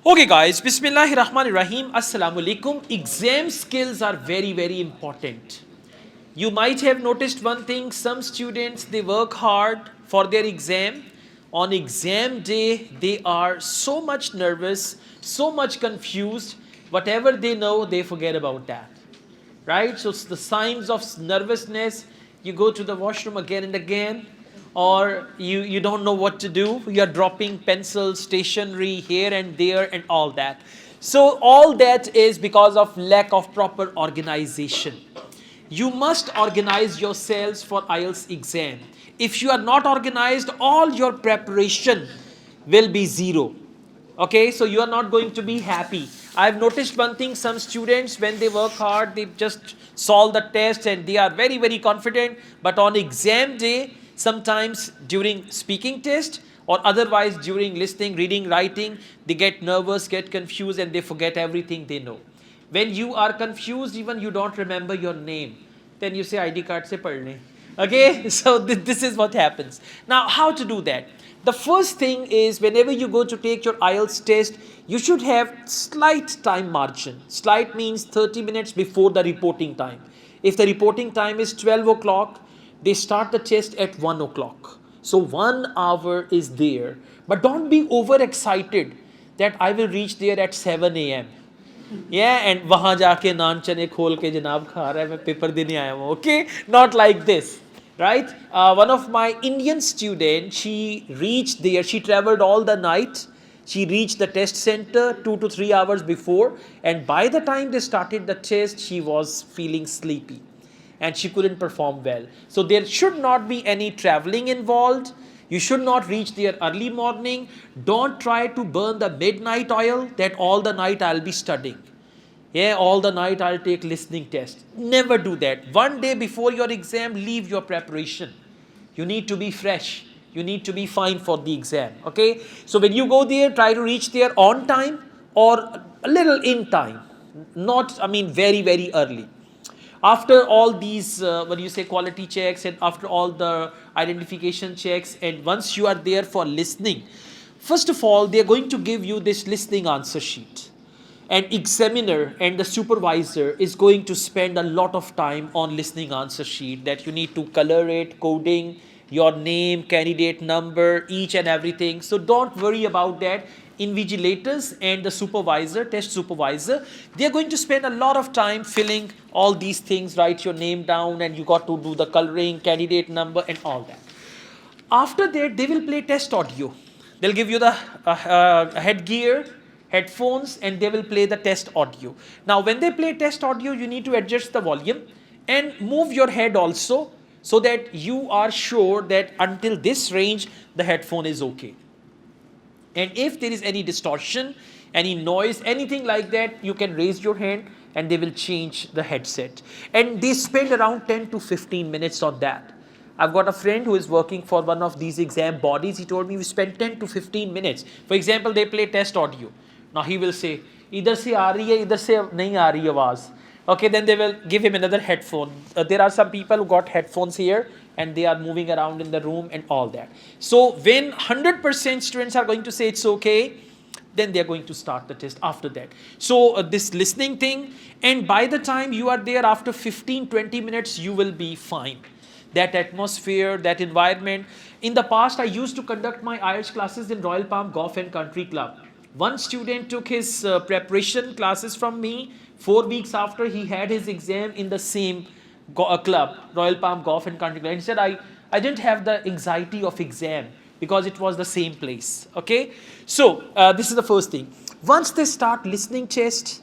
Okay guys, Bismillahirrahmanirrahim. Assalamu alaikum. Exam skills are very, very important. You might have noticed one thing, some students, they work hard for their exam. On exam day, they are so much nervous, so much confused. Whatever they know, they forget about that. Right? So it's the signs of nervousness. You go to the washroom again and again, or you don't know what to do. You're dropping pencils, stationery here and there and all that. So all that is because of lack of proper organization. You must organize yourselves for IELTS exam. If you are not organized, all your preparation will be zero. Okay, so you are not going to be happy. I've noticed one thing, some students, when they work hard, they just solve the test and they are very, very confident. But on exam day, sometimes during speaking test or otherwise during listening, reading, writing, they get nervous, get confused, and they forget everything they know. When you are confused, even you don't remember your name, then you say ID card se padne. Okay, so this is what happens. Now, how to do that? The first thing is, whenever you go to take your IELTS test, you should have slight time margin. Slight means 30 minutes before the reporting time. If the reporting time is 12 o'clock, they start the test at 1 o'clock. So 1 hour is there. But don't be overexcited that I will reach there at 7 a.m. Yeah, and वहाँ जाके नान चने खोल के जनाब खा रहा है, मैं पेपर देने आया हूँ. Okay, not like this. Right? One of my Indian students, she reached there, she traveled all the night. She reached the test center 2 to 3 hours before, and by the time they started the test, she was feeling sleepy and she couldn't perform well. So there should not be any traveling involved. You should not reach there early morning. Don't try to burn the midnight oil that all the night I'll be studying. Yeah, all the night I'll take listening test. Never do that. One day before your exam, leave your preparation. You need to be fresh. You need to be fine for the exam. Okay? So when you go there, try to reach there on time or a little in time. Not, very, very early. After all these, quality checks, and after all the identification checks, and once you are there for listening, first of all, they are going to give you this listening answer sheet. An examiner and the supervisor is going to spend a lot of time on listening answer sheet, that you need to color it, coding, your name, candidate number, each and everything. So don't worry about that. Invigilators and the supervisor, test supervisor, they are going to spend a lot of time filling all these things, write your name down, and you got to do the coloring, candidate number, and all that. After that, they will play test audio. They'll give you the headgear, headphones, and they will play the test audio. Now, when they play test audio, you need to adjust the volume and move your head also, so that you are sure that until this range, the headphone is okay. And if there is any distortion, any noise, anything like that, you can raise your hand and they will change the headset. And they spend around 10 to 15 minutes on that. I've got a friend who is working for one of these exam bodies. He told me we spend 10 to 15 minutes. For example, they play test audio. Now he will say, idhar se aa rahi hai, idhar se nahi aa rahi awaaz. Okay, then they will give him another headphone. There are some people who got headphones here and they are moving around in the room and all that. So when 100% students are going to say it's okay, then they are going to start the test after that. So this listening thing, and by the time you are there after 15-20 minutes, you will be fine. That atmosphere, that environment. In the past, I used to conduct my IELTS classes in Royal Palm Golf and Country Club. One student took his preparation classes from me. 4 weeks after, he had his exam in the same club, Royal Palm Golf and Country Club. And he said, I didn't have the anxiety of exam because it was the same place. Okay? So, this is the first thing. Once they start listening test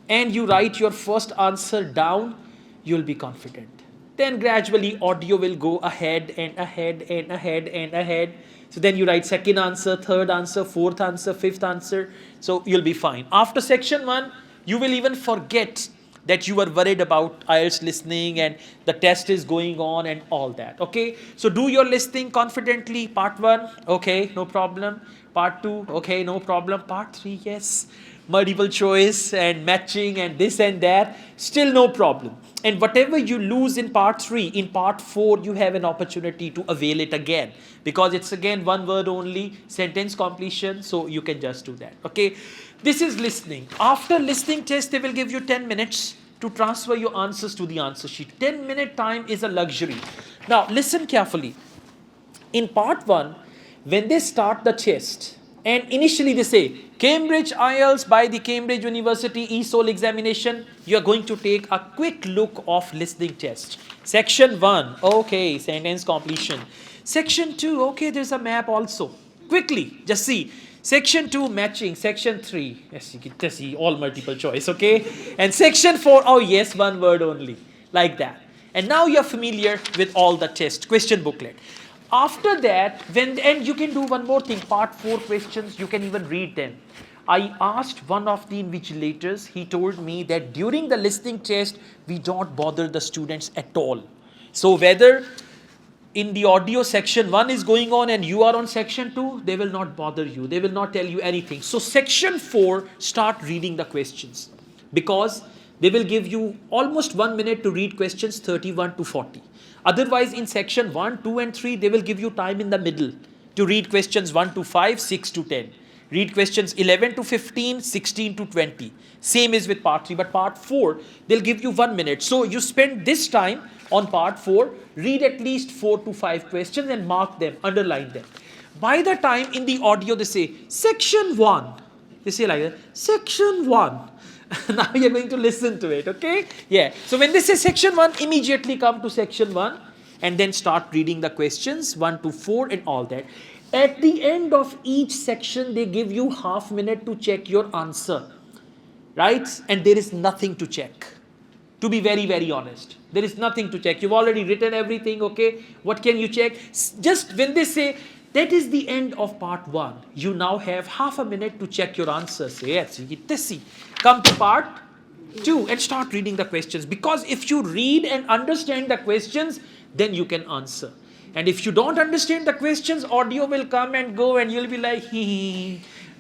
and you write your first answer down, you'll be confident. Then gradually audio will go ahead and ahead and ahead and ahead. So then you write second answer, third answer, fourth answer, fifth answer. So you'll be fine. After section 1, you will even forget that you were worried about IELTS listening and the test is going on and all that. Okay, so do your listening confidently. Part 1, okay, no problem. Part 2, okay, no problem. Part 3, yes, multiple choice and matching and this and that, still no problem. And whatever you lose in part 3, in part 4, you have an opportunity to avail it again, because it's again one word only, sentence completion, so you can just do that. Okay. This is listening. After listening test, they will give you 10 minutes to transfer your answers to the answer sheet. 10-minute time is a luxury. Now, listen carefully. In part 1, when they start the test, and initially they say, Cambridge IELTS by the Cambridge University ESOL examination, you are going to take a quick look of listening test. Section 1, okay, sentence completion. Section 2, okay, there's a map also. Quickly, just see. Section 2, matching. Section 3, yes, you get to see all multiple choice, okay? And section 4, oh yes, one word only, like that. And now you're familiar with all the test, question booklet. After that, and you can do one more thing, part 4 questions, you can even read them. I asked one of the invigilators, he told me that during the listening test, we don't bother the students at all. So whether in the audio section 1 is going on and you are on section 2, they will not bother you. They will not tell you anything. So section 4, start reading the questions, because they will give you almost 1 minute to read questions 31 to 40. Otherwise, in section 1, 2 and 3, they will give you time in the middle to read questions 1 to 5, 6 to 10. Read questions 11 to 15, 16 to 20. Same is with part 3, but part 4, they'll give you 1 minute. So you spend this time on part 4, read at least 4 to 5 questions and mark them, underline them. By the time in the audio they say, section 1, they say like that, section 1. Now you're going to listen to it, okay? Yeah. So when they say section 1, immediately come to section 1 and then start reading the questions 1 to 4 and all that. At the end of each section, they give you half minute to check your answer, right? And there is nothing to check. To be very, very honest, there is nothing to check. You've already written everything, okay? What can you check? Just when they say, that is the end of part 1, you now have half a minute to check your answers. Yes, you get to see. Come to part 2 and start reading the questions. Because if you read and understand the questions, then you can answer. And if you don't understand the questions, audio will come and go and you'll be like,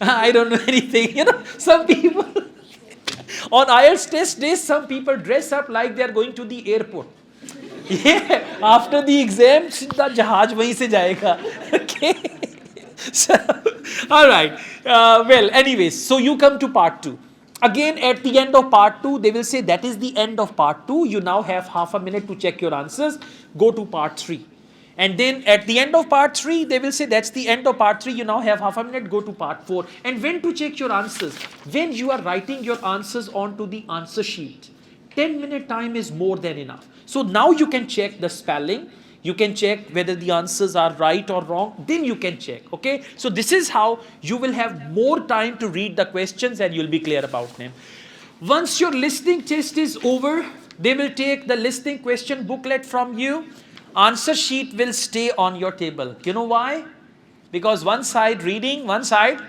I don't know anything. You know, some people, on IELTS test days, some people dress up like they are going to the airport. Yeah, after the exam, सीधा जहाज वहीं से जाएगा. Okay. So, all right. Well, anyways, so you come to part 2. Again, at the end of part 2, they will say that is the end of part 2. You now have half a minute to check your answers. Go to part 3. And then at the end of part 3, they will say that's the end of part 3. You now have half a minute, go to part 4. And when to check your answers? When you are writing your answers onto the answer sheet. 10-minute time is more than enough. So now you can check the spelling. You can check whether the answers are right or wrong. Then you can check, okay? So this is how you will have more time to read the questions and you'll be clear about them. Once your listening test is over, they will take the listening question booklet from you. Answer sheet will stay on your table. You know why? Because one side reading, one side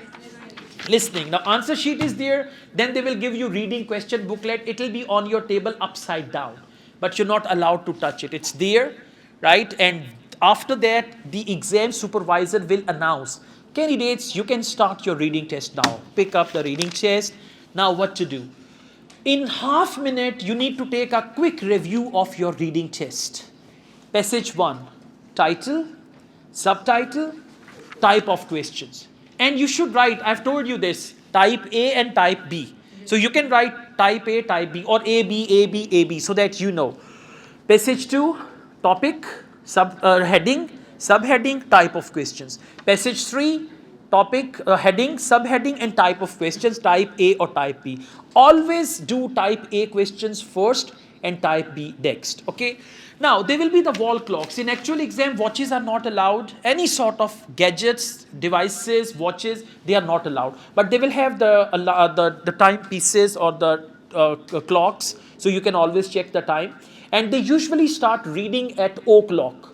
listening. Now answer sheet is there, then they will give you reading question booklet. It will be on your table upside down, but you're not allowed to touch it. It's there, right? And after that, the exam supervisor will announce, candidates, you can start your reading test now. Pick up the reading test. Now what to do? In half minute, you need to take a quick review of your reading test. Passage 1, title, subtitle, type of questions. And you should write, I've told you this, type A and type B. So you can write type A, type B, or A, B, A, B, A, B, so that you know. Passage 2, topic, heading, subheading, type of questions. Passage 3, topic, heading, subheading, and type of questions, type A or type B. Always do type A questions first and type B next, okay? Now, there will be the wall clocks. In actual exam, watches are not allowed. Any sort of gadgets, devices, watches, they are not allowed. But they will have the timepieces or the clocks, so you can always check the time. And they usually start reading at o'clock.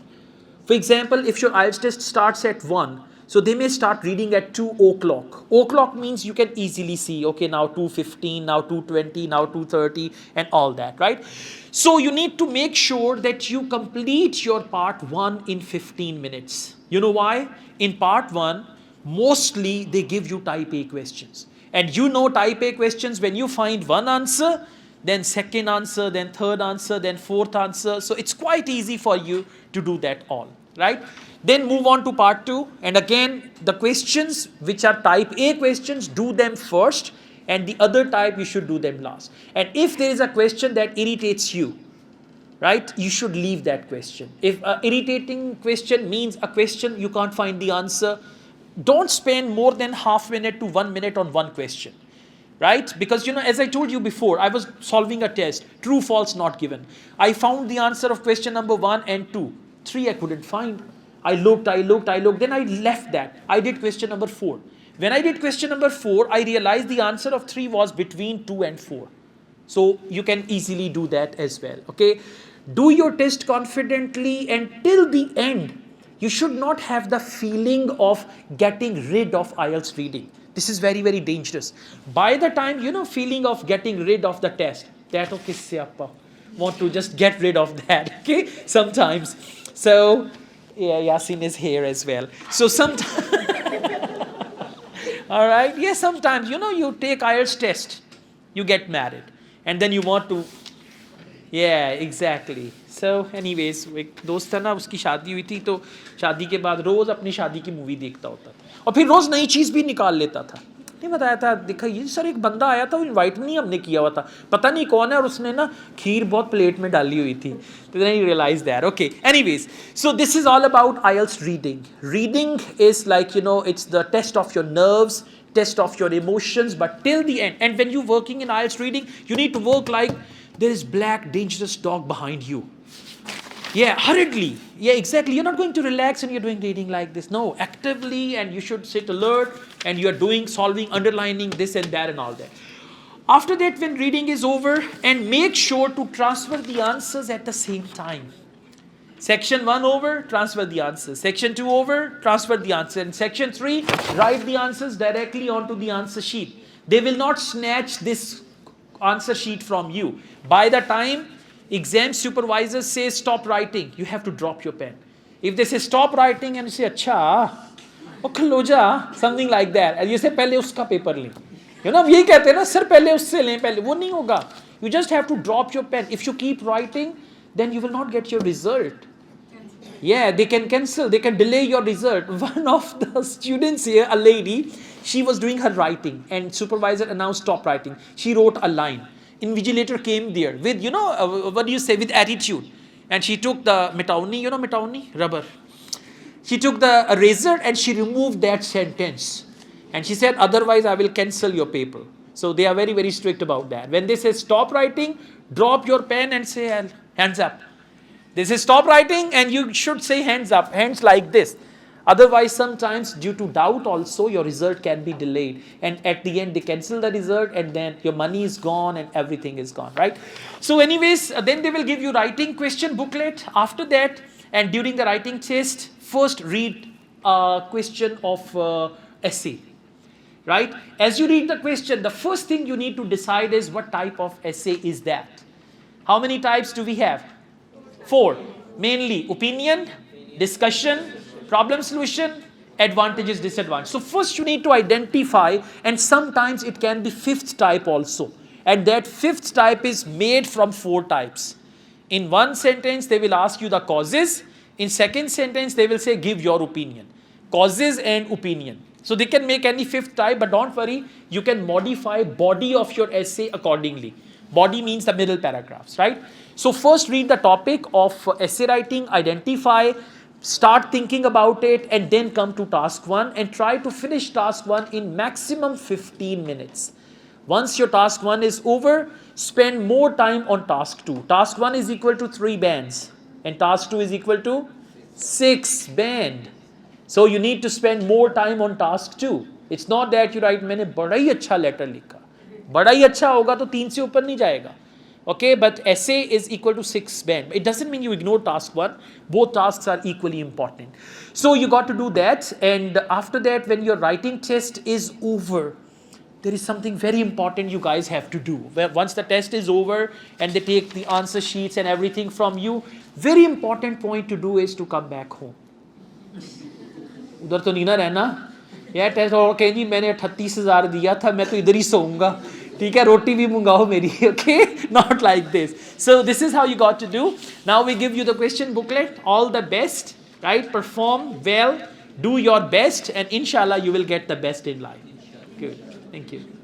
For example, if your IELTS test starts at 1, so they may start reading at 2 o'clock. O'clock means you can easily see, okay, now 2:15, now 2:20, now 2:30, and all that, right? So you need to make sure that you complete your part 1 in 15 minutes. You know why? In part 1, mostly they give you type A questions. And you know type A questions, when you find one answer, then second answer, then third answer, then fourth answer. So it's quite easy for you to do that all, right? Then move on to part 2. And again, the questions which are type A questions, do them first. and the other type you should do them last. And if there is a question that irritates you, right, you should leave that question. If irritating question means a question you can't find the answer, don't spend more than half minute to 1 minute on one question, right? Because as I told you before, I was solving a test, true, false, not given. I found the answer of question number 1 and 2. 3 I couldn't find. I looked, then I left that. I did question number 4. When I did question number 4, I realized the answer of 3 was between 2 and 4. So you can easily do that as well, okay? Do your test confidently, and till the end, you should not have the feeling of getting rid of IELTS reading. This is very, very dangerous. By the time, feeling of getting rid of the test, that okay, want to just get rid of that, okay, sometimes. So, yeah, Yasin is here as well. So sometimes, all right, yeah, sometimes, you take IELTS test, you get married, and then you want to, yeah, exactly. So anyways, एक दोस्त था ना, उसकी शादी हुई थी, तो शादी के बाद रोज़ अपनी शादी की मूवी देखता होता था और फिर रोज़ नई चीज़ भी निकाल लेता था. नहीं बताया था, देखा ये सर एक बंदा आया था, वो इनवाइट नहीं हमने किया हुआ था, पता नहीं कौन है, और उसने ना खीर बहुत प्लेट में डाली हुई थी. तो then he realized that. Okay, anyways, so this is all about IELTS reading. Reading is like, it's the test of your nerves, test of your emotions, but till the end. And when you're working in IELTS reading, you need to work like there is black dangerous dog behind you. Yeah, hurriedly. Yeah, exactly. You're not going to relax and you're doing reading like this. No, actively, and you should sit alert, and you're doing, solving, underlining this and that and all that. After that, when reading is over, and make sure to transfer the answers at the same time. Section 1 over, transfer the answers. Section 2 over, transfer the answer. And section 3, write the answers directly onto the answer sheet. They will not snatch this answer sheet from you. By the time exam supervisor says stop writing, you have to drop your pen. If they say stop writing and you say acha, khalo something like that, and you say pehle uska paper le. Yehi kehte hain na, sir pehle usse le, pehle wo nahi hoga. You just have to drop your pen. If you keep writing, then you will not get your result. Yeah, they can cancel, they can delay your result. One of the students here, a lady, she was doing her writing and supervisor announced stop writing. She wrote a line. Invigilator came there with, what do you say, with attitude. And she took the metauni, metauni, rubber. She took the eraser and she removed that sentence. And she said, otherwise I will cancel your paper. So they are very, very strict about that. When they say stop writing, drop your pen and say hands up. They say stop writing and you should say hands up, hands like this. Otherwise, sometimes due to doubt also, your result can be delayed. And at the end, they cancel the result and then your money is gone and everything is gone, right? So anyways, then they will give you writing question booklet. After that, and during the writing test, first read a question of essay, right? As you read the question, the first thing you need to decide is what type of essay is that. How many types do we have? 4. Mainly opinion, discussion, problem solution, advantages, disadvantages. So first you need to identify, and sometimes it can be 5th type also. And that 5th type is made from 4 types. In one sentence, they will ask you the causes. In second sentence, they will say, give your opinion. Causes and opinion. So they can make any 5th type, but don't worry, you can modify body of your essay accordingly. Body means the middle paragraphs, right? So first read the topic of essay writing, identify, start thinking about it, and then come to task 1 and try to finish task 1 in maximum 15 minutes. Once your task 1 is over, spend more time on task 2. Task 1 is equal to 3 bands and task 2 is equal to 6 band. So you need to spend more time on task 2. It's not that you write, मैंने बड़ा ही अच्छा letter लिखा. बड़ा ही अच्छा होगा तो 3 से ऊपर नहीं जाएगा. Okay, but essay is equal to 6 band. It doesn't mean you ignore task 1. Both tasks are equally important. So you got to do that. And after that, when your writing test is over, there is something very important you guys have to do. Once the test is over and they take the answer sheets and everything from you, very important point to do is to come back home. उधर तो नहीं ना रहना. यह test और कहीं मैंने 38,000 दिया था, मैं तो इधर ही सोऊंगा. ठीक है, रोटी भी मंगाओ मेरी. Okay, not like this. So this is how you got to do. Now we give you the question booklet. All the best, right? Perform well, do your best, and inshallah you will get the best in life. Good. Thank you.